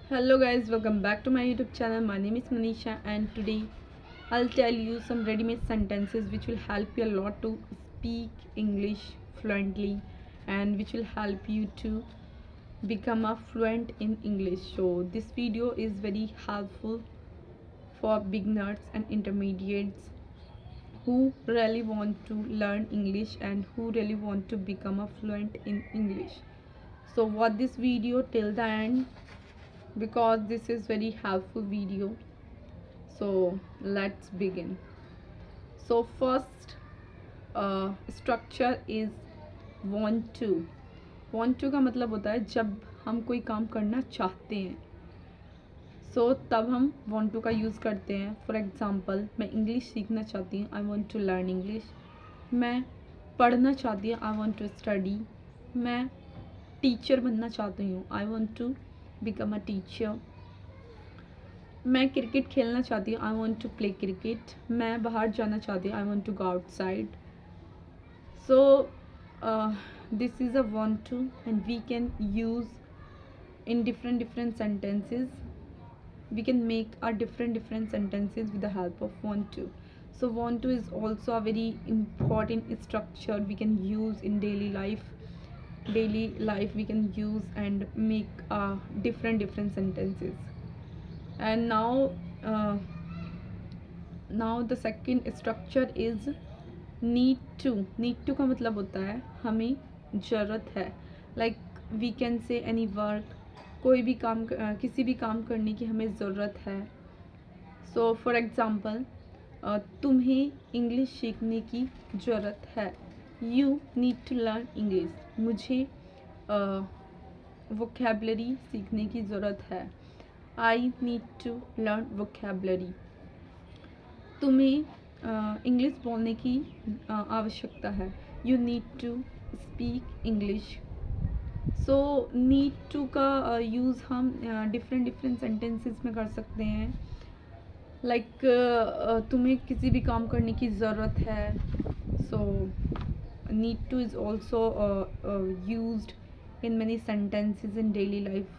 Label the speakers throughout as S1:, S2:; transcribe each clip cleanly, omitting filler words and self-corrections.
S1: Hello guys, welcome back to my YouTube channel. My name is Manisha and today I'll tell you some ready-made sentences which will help you a lot to speak English fluently and which will help you to become a fluent in English. So this video is very helpful for beginners and intermediates who really want to learn English and who really want to become a fluent in English. So watch this video till the end because this is very helpful video. So let's begin. So first structure is want to का मतलब होता है जब हम कोई काम करना चाहते हैं तब हम want to का यूज़ करते हैं. फॉर एग्ज़ाम्पल मैं इंग्लिश सीखना चाहती हूँ, I want to learn English. मैं पढ़ना चाहती हूँ, आई वॉन्ट टू स्टडी. मैं टीचर बनना चाहती हूँ, I want to become a teacher. मैं क्रिकेट खेलना चाहती हूँ, I want to play cricket. मैं बाहर जाना चाहती हूँ, I want to go outside. So this is a want to and we can use in different sentences. We can make our different sentences with the help of want to. So want to is also a very important structure we can use in daily life we can use and make different sentences. And now the second structure is need to का मतलब होता है हमें ज़रूरत है. Like we can say any work, कोई भी काम किसी भी काम करने की हमें ज़रूरत है. सो फॉर एग्ज़ाम्पल तुम्हें इंग्लिश सीखने की ज़रूरत है. You need to learn English. मुझे वोकेबलरी सीखने की ज़रूरत है. I need to learn vocabulary. तुम्हें इंग्लिश बोलने की आवश्यकता है. You need to speak English. So need to का यूज़ हम डिफरेंट सेंटेंसेस में कर सकते हैं. लाइक तुम्हें किसी भी काम करने की ज़रूरत है. सो need two is also used in many sentences in daily life.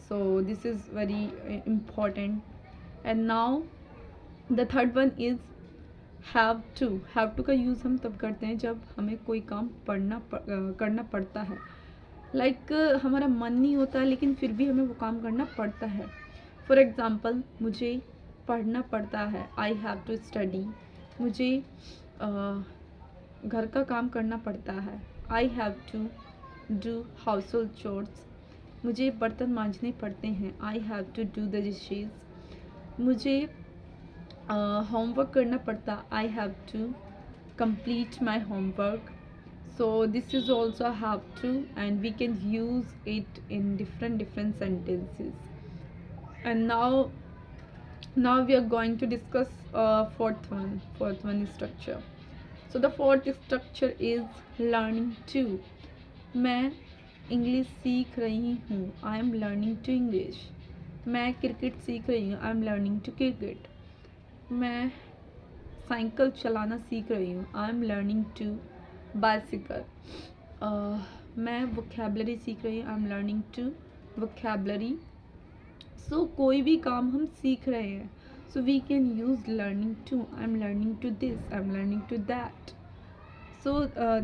S1: So this is very important. And now the third one is have to का यूज़ हम तब करते हैं जब हमें कोई काम करना पड़ता है. लाइक हमारा मन नहीं होता है लेकिन फिर भी हमें वो काम करना पड़ता है. फॉर एग्ज़ाम्पल मुझे पढ़ना पड़ता है, आई हैव टू स्टडी. मुझे घर का काम करना पड़ता है, I have to do household chores. मुझे बर्तन मांजने पड़ते हैं, I have to do the dishes. मुझे होमवर्क करना पड़ता, I have to complete my homework. So this is also have to and we can use it in different sentences. And now we are going to discuss fourth one is structure. So the fourth structure is learning to. मैं English सीख रही हूँ, I am learning to English. मैं cricket सीख रही हूँ, I am learning to cricket. मैं cycle चलाना सीख रही हूँ, I am learning to bicycle. मैं वोकेबलरी सीख रही हूँ, I am learning to vocabulary. So कोई भी काम हम सीख रहे हैं, so we can use learning to. I am learning to this, I am learning to that. So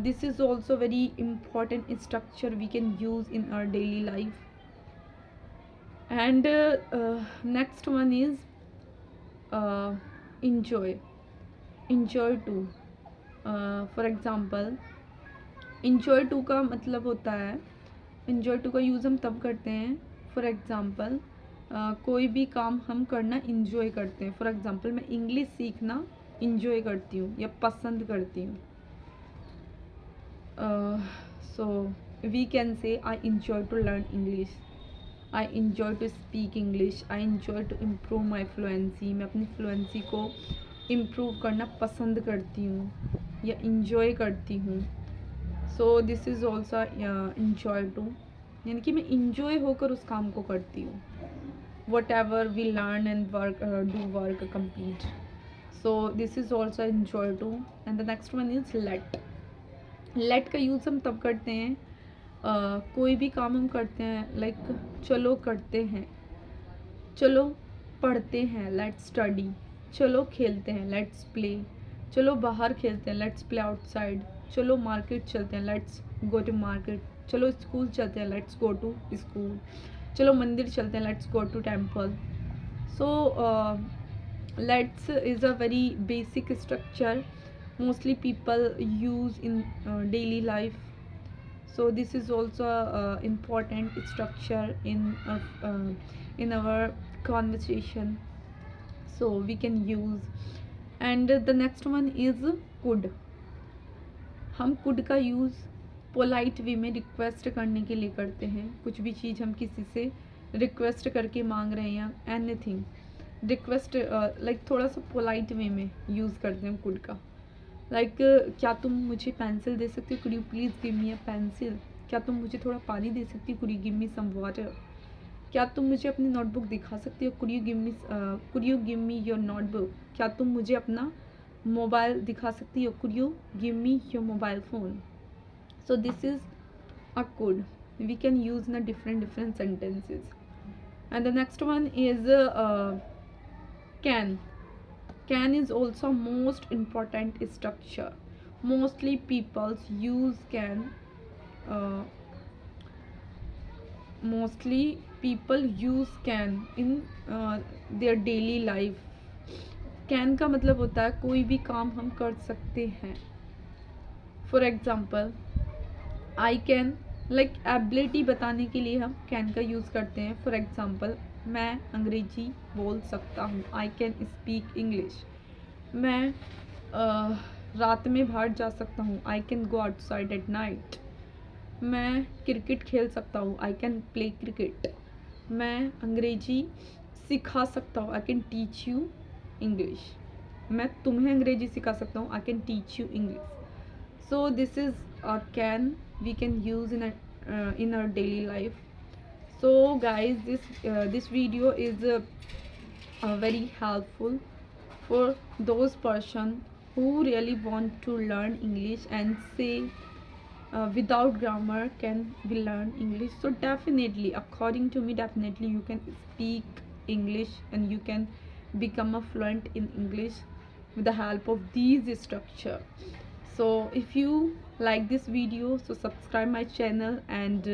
S1: this is also very important structure we can use in our daily life. And next one is enjoy to. For example enjoy to का मतलब होता है, enjoy to का use हम तब करते हैं. For example कोई भी काम हम करना इंजॉय करते हैं. फॉर एग्ज़ाम्पल मैं इंग्लिश सीखना इंजॉय करती हूँ या पसंद करती हूँ. So we can say I enjoy to learn English, I enjoy to speak English, I enjoy to improve my fluency. मैं अपनी फ्लुएंसी को इम्प्रूव करना पसंद करती हूँ या इंजॉय करती हूँ. So this is also enjoy to, यानी कि मैं इंजॉय होकर उस काम को करती हूँ. Whatever we learn and work do work complete. So this is also enjoy to. And the next one is let का यूज़ हम तब करते हैं कोई भी काम हम करते हैं, लाइक चलो करते हैं. चलो पढ़ते हैं, लेट्स स्टडी। चलो खेलते हैं, लेट्स प्ले। चलो बाहर खेलते हैं, लेट्स प्ले आउटसाइड। चलो मार्केट चलते हैं, लेट्स गो टू मार्केट। चलो स्कूल चलते हैं, लेट्स गो टू स्कूल। चलो मंदिर चलते हैं, let's go to temple. So let's is a very basic structure mostly people use in daily life. So this is also a important structure in our conversation, so we can use. And the next one is could. हम could का use polite way में request करने के लिए करते हैं। कुछ भी चीज़ हम किसी से रिक्वेस्ट करके मांग रहे हैं या एनीथिंग, रिक्वेस्ट लाइक थोड़ा सा पोलाइट वे में यूज़ करते हैं कुड का। लाइक क्या तुम मुझे पेंसिल दे सकती हो, could you please give me a pencil. क्या तुम मुझे थोड़ा पानी दे सकती हो, could you give me some water. क्या तुम मुझे अपनी नोटबुक दिखा सकती हो, could you give me your notebook. क्या तुम मुझे अपना मोबाइल दिखा सकती हो, could you give me your mobile phone. So this is a could we can use in a different sentences. And the next one is can is also most important structure. Mostly people use can, uh, mostly people use can in their daily life. Can का मतलब होता है कोई भी काम हम कर सकते हैं। For example I can, like ability बताने के लिए हम कैन का यूज़ करते हैं। फॉर एग्ज़ाम्पल मैं अंग्रेजी बोल सकता हूँ, आई कैन स्पीक इंग्लिश। मैं रात में बाहर जा सकता हूँ, I can go outside at night. मैं क्रिकेट खेल सकता हूँ, आई कैन प्ले क्रिकेट। मैं अंग्रेजी सिखा सकता हूँ, I can teach you English. मैं तुम्हें अंग्रेजी सिखा सकता हूँ, I can teach you English. So this is a can we can use in our daily life. So guys, this video is very helpful for those person who really want to learn English and say without grammar can we learn English. So definitely, according to me, definitely you can speak English and you can become a fluent in English with the help of these structure. So if you like this video, so subscribe my channel and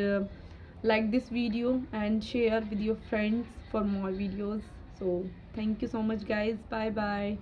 S1: like this video and share with your friends for more videos. So thank you so much guys, bye bye.